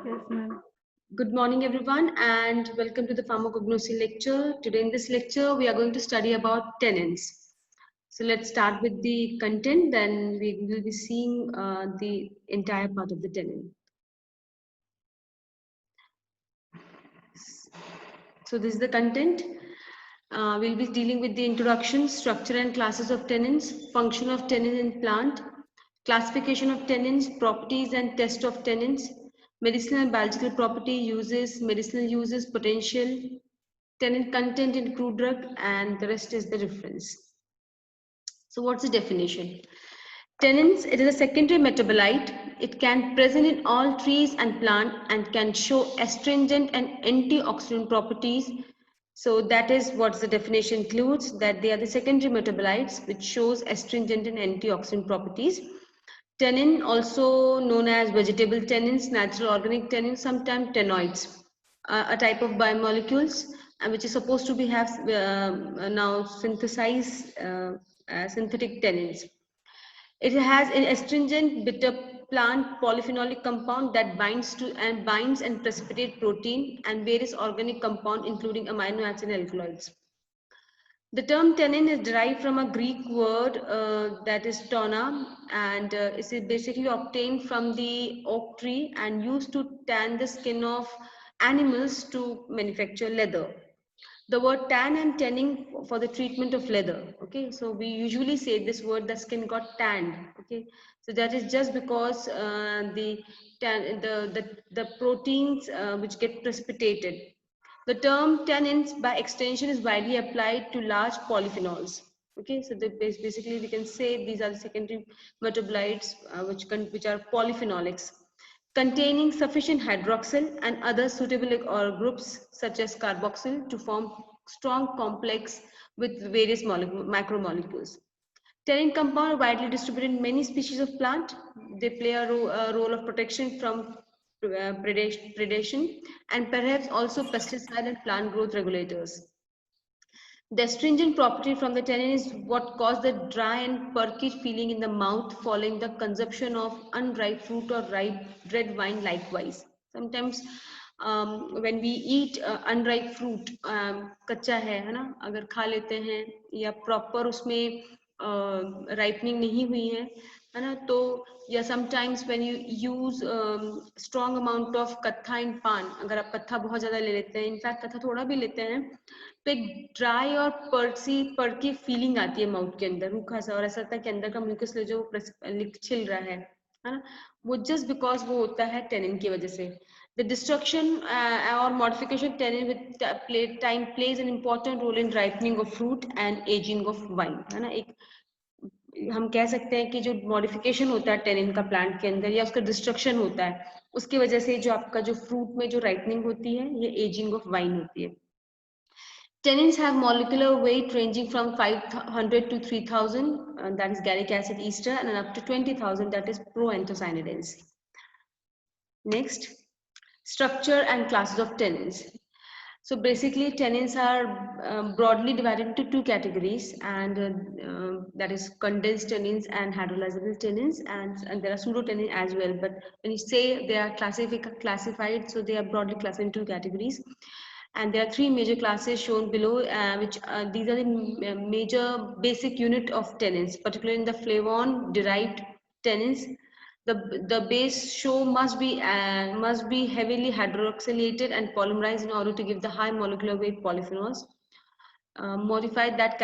Yes, ma'am. Good morning, everyone, and welcome to the pharmacognosy lecture. Today in this lecture, we are going to study about tannins. So let's start with the content, then we will be seeing the entire part of the tannin. So this is the content. We'll be dealing with the introduction, structure and classes of tannins, function of tannin in plant, classification of tannins, properties and test of tannins, medicinal and biological property uses, medicinal uses, potential, tannin content in crude drug, and the rest is the reference. So what's the definition? Tannins, it is a secondary metabolite. It can present in all trees and plant and can show astringent and antioxidant properties. So that is what the definition includes, that they are the secondary metabolites which shows astringent and antioxidant properties. Tannin, also known as vegetable tannins, natural organic tannins, sometimes tannoids, a type of biomolecules which is supposed to be have now synthesized synthetic tannins. It has an astringent bitter plant polyphenolic compound that binds and precipitate protein and various organic compound including amino acids and alkaloids. The term tannin is derived from a Greek word that is tonna, and it is basically obtained from the oak tree and used to tan the skin of animals to manufacture leather. The word tan and tanning for the treatment of leather. Okay, so we usually say this word, the skin got tanned. Okay, so that is just because the proteins which get precipitated. The term tannins by extension is widely applied to large polyphenols. Okay, so basically we can say these are the secondary metabolites which are polyphenolics containing sufficient hydroxyl and other suitable groups such as carboxyl to form strong complex with various macromolecules. Tannin compounds are widely distributed in many species of plant. They play a role of protection from predation and perhaps also pesticide and plant growth regulators. The astringent property from the tannin is what caused the dry and perky feeling in the mouth following the consumption of unripe fruit or ripe red wine likewise. Sometimes when we eat unripe fruit, कच्चा है ना, अगर खा लेते हैं या proper उसमें ripening नहीं हुई है ना, तो या sometimes when you use strong amount of कत्था in पान, अगर आप कत्था बहुत ज़्यादा ले लेते हैं, इनफैक्ट कत्था थोड़ा भी लेते हैं, तो एक ड्राई और पर्की फीलिंग आती है माउथ के अंदर, रूखा सा, और ऐसा लगता है कि अंदर का म्यूकस जो छिल रहा है ना, वो जस्ट बिकॉज वो होता है टेनिन की वजह से. The destruction or modification of tannin with time plays an important role in ripening of fruit and aging of wine, है ना. एक हम कह सकते हैं कि जो मॉडिफिकेशन होता है टेनिन का प्लांट के अंदर या उसका डिस्ट्रक्शन होता है, उसकी वजह से जो आपका जो फ्रूट में जो राइपनिंग होती है, ये एजिंग ऑफ वाइन होती है. Tannins have molecular weight ranging from 500 to 3000, that is gallic acid ester, and up to 20,000, that is proanthocyanidins. Next, structure and classes of tannins. So basically, tannins are broadly divided into two categories, and that is condensed tannins and hydrolyzable tannins, and there are pseudotannins as well. But when you say they are classified, so they are broadly classified in two categories. And there are three major classes shown below, which these are the major basic unit of tannins, particularly in the flavon-derived tannins. The base show must be heavily hydroxylated and polymerized in order to give the high molecular weight polyphenols modified that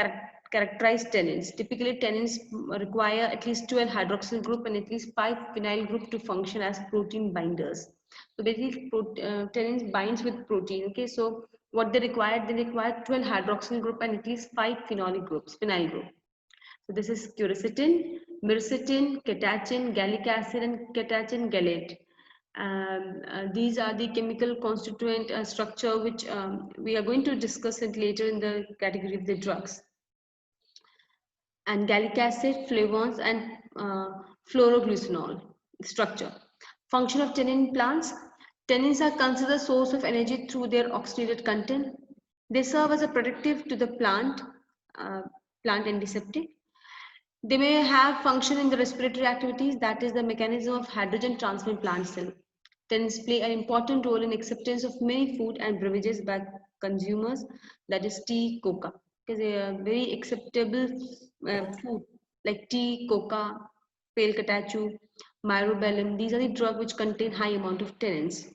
characterize tannins. Typically, tannins require at least 12 hydroxyl group and at least 5 phenyl group to function as protein binders. So basically, tannins binds with protein. Okay, so what they require 12 hydroxyl group and at least 5 phenolic groups, phenyl group. So this is quercetin, myrcetin, catechin, gallic acid, and catechin gallate. These are the chemical constituent structure which we are going to discuss it later in the category of the drugs. And gallic acid, flavons, and fluoroglycinol structure. Function of tannin plants. Tannins are considered a source of energy through their oxygenated content. They serve as a protective to the plant, plant antiseptic. They may have function in the respiratory activities, that is the mechanism of hydrogen transfer in plant cell. Tannins play an important role in acceptance of many food and beverages by consumers, that is tea, coca. Because they are very acceptable food like tea, coca, pale catechu, myrobalan. These are the drugs which contain high amount of tannins.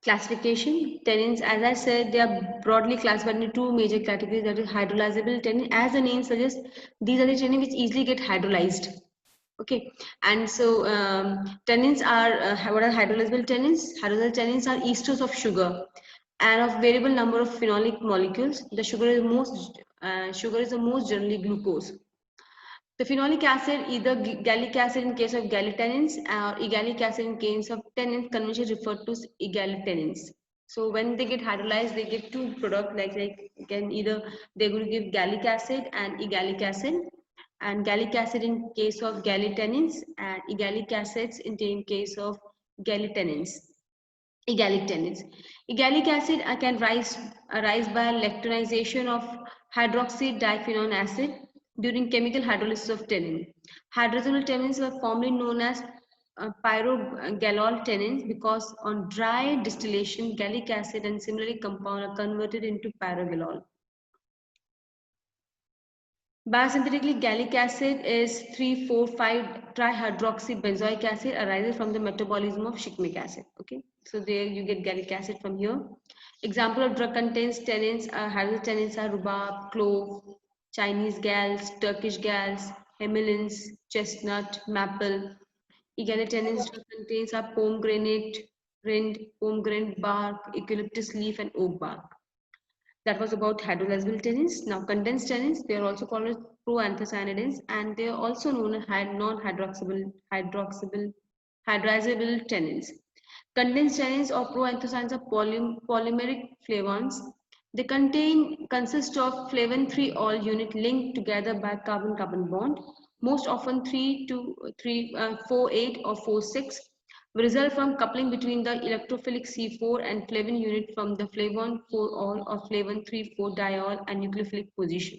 Classification, tannins, as I said, they are broadly classified into two major categories, that is hydrolyzable tannin. As the name suggests, these are the tannin which easily get hydrolyzed. Okay, and so tannins are what are hydrolyzable tannins? Hydrolyzable tannins are esters of sugar and of variable number of phenolic molecules. The sugar is the most generally glucose. The phenolic acid, either gallic acid in case of gallitannins or egalic acid in case of tannins, conventionally referred to as egalitannins. So when they get hydrolyzed, they give two products like can either they're going to give gallic acid and egalic acid, and gallic acid in case of gallitannins and egalic acids in case of gallitannins. Egalic tannins. Egalic acid can arise by lectinization of hydroxy diphenol acid during chemical hydrolysis of tannin. Hydrolyzable tannins were formerly known as pyrogallol tannins because on dry distillation, gallic acid and similarly compound are converted into pyrogallol. Biosynthetically, gallic acid is 3,4,5-trihydroxybenzoic acid arises from the metabolism of shikimic acid. Okay, so there you get gallic acid from here. Example of drug contains tannins, hydrolyzed tannins are rhubarb, clove, Chinese gals, Turkish gals, hemilins, chestnut, maple. Egalitannins drug contains are pomegranate, rind, pomegranate bark, eucalyptus leaf, and oak bark. That was about hydrolyzable tannins. Now condensed tannins, they are also called as proanthocyanidins, and they are also known as non-hydroxyable hydrazable tannins. Condensed tannins or proanthocyanins are polymeric flavons. They consist of flavin 3-ol unit linked together by carbon-carbon bond, most often 3 to 3, 4-8 or 4-6, result from coupling between the electrophilic C4 and flavin unit from the flavon 4-ol or flavin 3,4-diol and nucleophilic position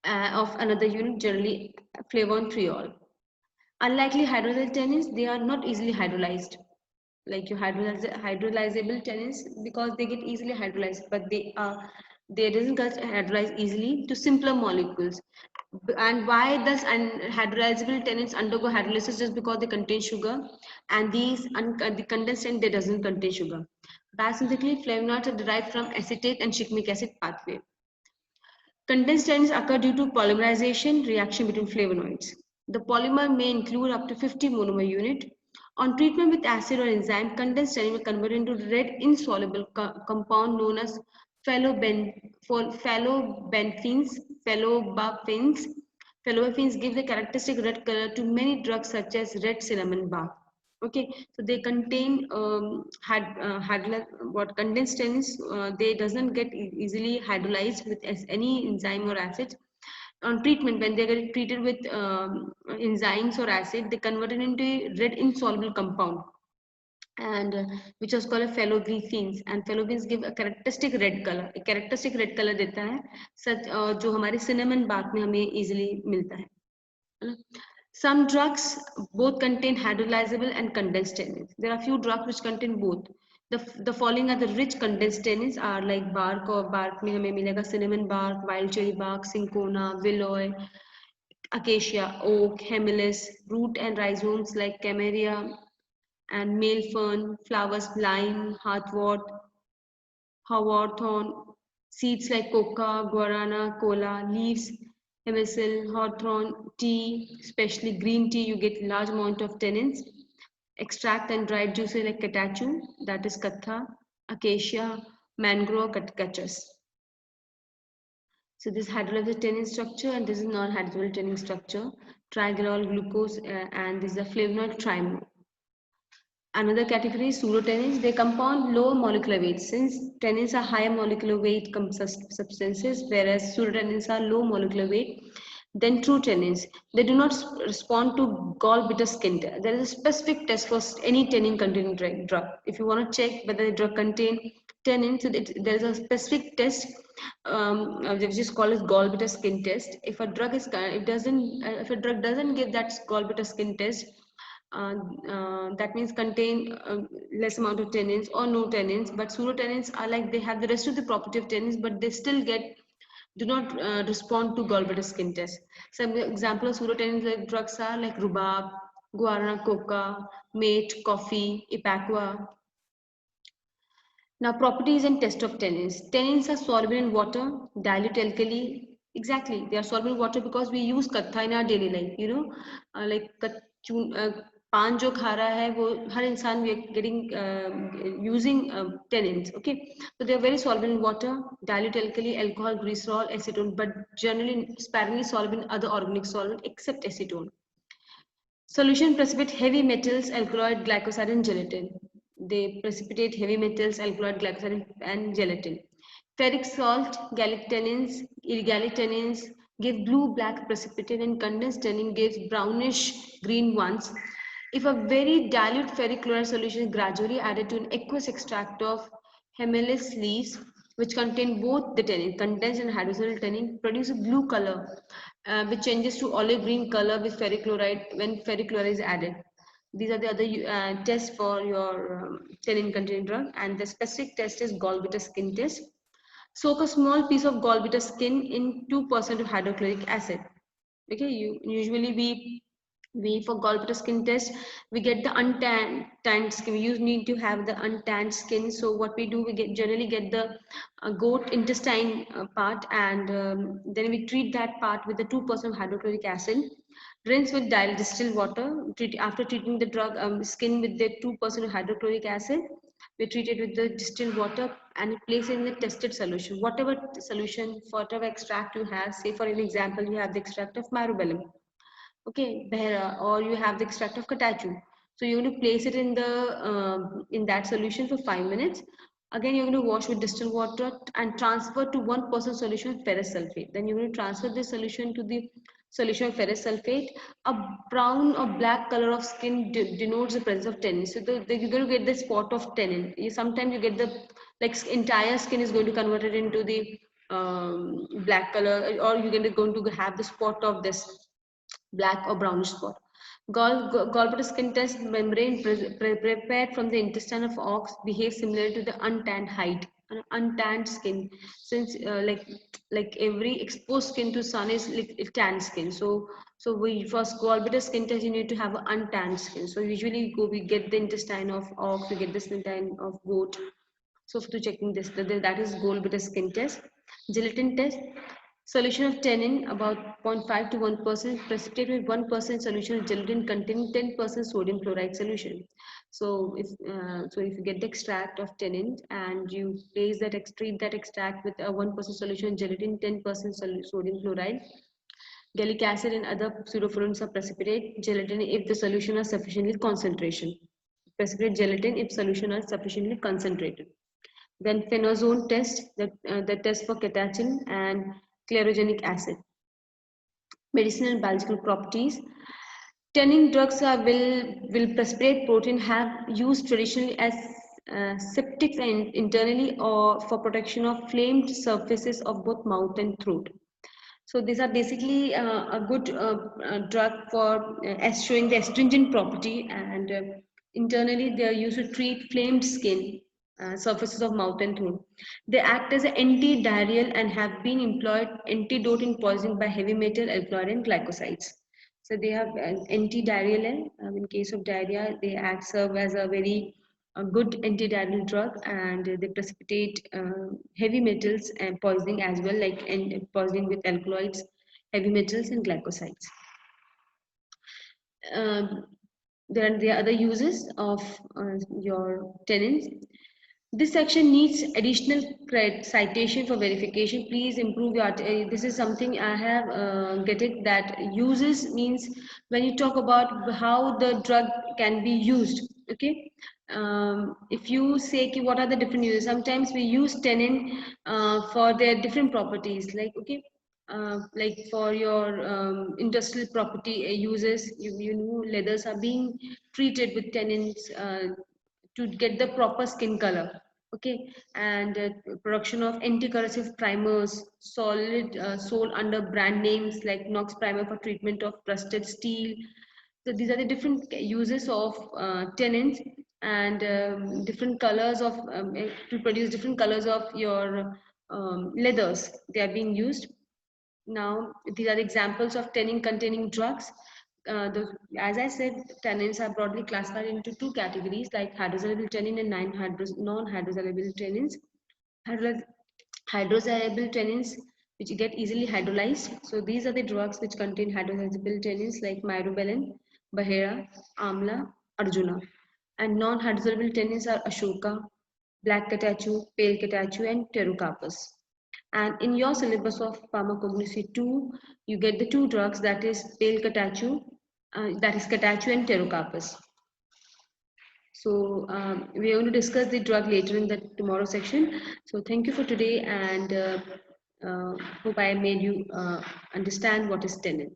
of another unit, generally flavon 3-ol. Unlikely hydrolyzed tannins, they are not easily hydrolyzed. Like your hydrolyzable tannins, because they get easily hydrolyzed, but they doesn't get hydrolyzed easily to simpler molecules. And why does hydrolyzable tannins undergo hydrolysis? Just because they contain sugar, and the condensed tannin, they doesn't contain sugar. Biosynthetically, flavonoids are derived from acetate and shikimic acid pathway. Condensed tannins occur due to polymerization reaction between flavonoids. The polymer may include up to 50 monomer unit. On treatment with acid or enzyme, condensed tannin will convert into red insoluble compound known as phalobenthines. Phalobenthines give the characteristic red color to many drugs such as red cinnamon bark. Okay, so they contain what condensed tannins. They doesn't get easily hydrolyzed with any enzyme or acid. On treatment, when they get treated with enzymes or acid, they convert it into a red insoluble compound, and which was called phalobenthines. And phalobenthines give a characteristic red color. A characteristic red color देता है सच जो हमारे cinnamon bark में हमें easily मिलता है. Some drugs both contain hydrolyzable and condensed tannins. There are few drugs which contain both. The following are the rich condensed tannins are like bark, or bark में हमें मिलेगा cinnamon bark, wild cherry bark, cinchona, willow, acacia, oak, hemilus, root and rhizomes like camellia and male fern, flowers lime, hawthorn, seeds like coca, guarana, cola, leaves, hemisil, hawthorn, tea, especially green tea, you get large amount of tannins. Extract and dried juices like catechu, that is katha, acacia, mangrove, cactus. So this hydrolyzed tannin structure, and this is non-hydrolyzed tannin structure. Trigalol glucose, and this is a flavonoid trimmer. Another category is pseudotannins. They compound lower molecular weight. Since tannins are higher molecular weight substances, whereas pseudotannins are low molecular weight than true tannins. They do not respond to gallbladder skin test. There is a specific test for any tannin containing drug. If you want to check whether the drug contains tannin, so there is a specific test which is called as gallbladder skin test. If a drug doesn't give that gallbladder skin test, that means contain less amount of tannins or no tannins, but pseudotannins are like they have the rest of the property of tannins, but they still do not respond to gallbladder skin test. Some example of pseudotannins like drugs are like rhubarb, guarana coca, mate, coffee, ipecac. Now, properties and test of tannins. Tannins are soluble in water, dilute alkali. Exactly, they are soluble in water because we use katha in our daily life. You know, like पान जो खा रहा है वो हर इंसान we are getting using tannins. Okay, so they are very soluble in water, dilute alkali, alcohol, glycerol, acetone, but generally sparingly soluble in other organic solvent except acetone. Solution precipitate heavy metals, alkaloid, glycoside, and gelatin. They precipitate heavy metals, alkaloid, glycoside, and gelatin. Ferric salt, gallic tannins give blue-black precipitate, and condensed tannin gives brownish-green ones. If a very dilute ferric chloride solution is gradually added to an aqueous extract of Hemelis leaves, which contain both the tannin, condensed and hydrosoluble tannin, produce a blue color, which changes to olive green color with ferric chloride when ferric chloride is added. These are the other tests for your tannin containing drug, and the specific test is gallbladder skin test. Soak a small piece of gallbladder skin in 2% of hydrochloric acid. Okay, you usually we for gallbladder skin test we get the untanned skin. We use need to have the untanned skin. So what we do, we generally get the goat intestine part, and then we treat that part with the 2% hydrochloric acid. Rinse with distilled water. After treating the drug skin with the 2% hydrochloric acid, we treat it with the distilled water and place it in the tested solution. Whatever solution, whatever extract you have, say for an example, you have the extract of myrobalan, okay, behra, or you have the extract of catachu. So you're going to place it in that solution for 5 minutes. Again, you're going to wash with distilled water and transfer to 1% solution of ferrous sulfate. Then you're going to transfer this solution to the solution of ferrous sulfate. A brown or black color of skin denotes the presence of tannin. So you're going to get the spot of tannin. Sometimes you get the like entire skin is going to convert it into the black color, or you're going to have the spot of this black or brownish spot. Gallbladder skin test membrane prepared from the intestine of ox behaves similar to the untanned hide, untanned skin. Since like every exposed skin to sun is like tanned skin. So we first gallbladder skin test you need to have an untanned skin. So usually we get the intestine of ox, we get the intestine of goat. So to checking this, that is gallbladder skin test. Gelatin test. Solution of tannin about 0.5 to 1%, precipitate with 1% solution of gelatin containing 10% sodium chloride solution. So if you get the extract of tannin and you place that treat that extract with a 1% solution of gelatin, 10% sodium chloride, gallic acid and other pseudofluorins are precipitate gelatin if the solution are sufficiently concentration. Precipitate gelatin if solution are sufficiently concentrated. Then phenazone test, the test for catechin and clerogenic acid. Medicinal and biological properties. Tannin drugs will precipitate protein have used traditionally as septics and internally or for protection of flamed surfaces of both mouth and throat. So these are basically a good drug for showing the astringent property, and internally they are used to treat flamed skin, surfaces of mouth and throat. They act as an anti-diarrheal and have been employed antidote in poisoning by heavy metal, alkaloid, and glycosides. So they have an anti-diarrheal, and in case of diarrhea, they serve as a very good antidiarrheal drug, and they precipitate heavy metals and poisoning as well, like and poisoning with alkaloids, heavy metals, and glycosides. There are the other uses of your tannins. This section needs additional citation for verification. Please improve your. This is something I have get it that uses means when you talk about how the drug can be used. Okay, if you say what are the different uses, sometimes we use tannin for their different properties. Like okay, like for your industrial property uses, you know leathers are being treated with tannins to get the proper skin color. Okay, and production of anti-corrosive primers, solid sold under brand names like Knox primer for treatment of rusted steel, So these are the different uses of tannins, and different colors of to produce different colors of your leathers. They are being used. Now, these are examples of tannin containing drugs. As I said, tannins are broadly classified into two categories, like hydrosoluble tannin and non-hydrosoluble tannins. Hydrosoluble tannins, which get easily hydrolyzed. So these are the drugs which contain hydrosoluble tannins like myrobalan, Bahera, Amla, Arjuna. And non-hydrosoluble tannins are Ashoka, black catechu, pale catechu, and pterocarpus. And in your syllabus of pharmacognosy 2, you get the two drugs, that is pale catechu, that is catechu and pterocarpus. So we are going to discuss the drug later in the tomorrow section. So thank you for today, and hope I made you understand what is tannin.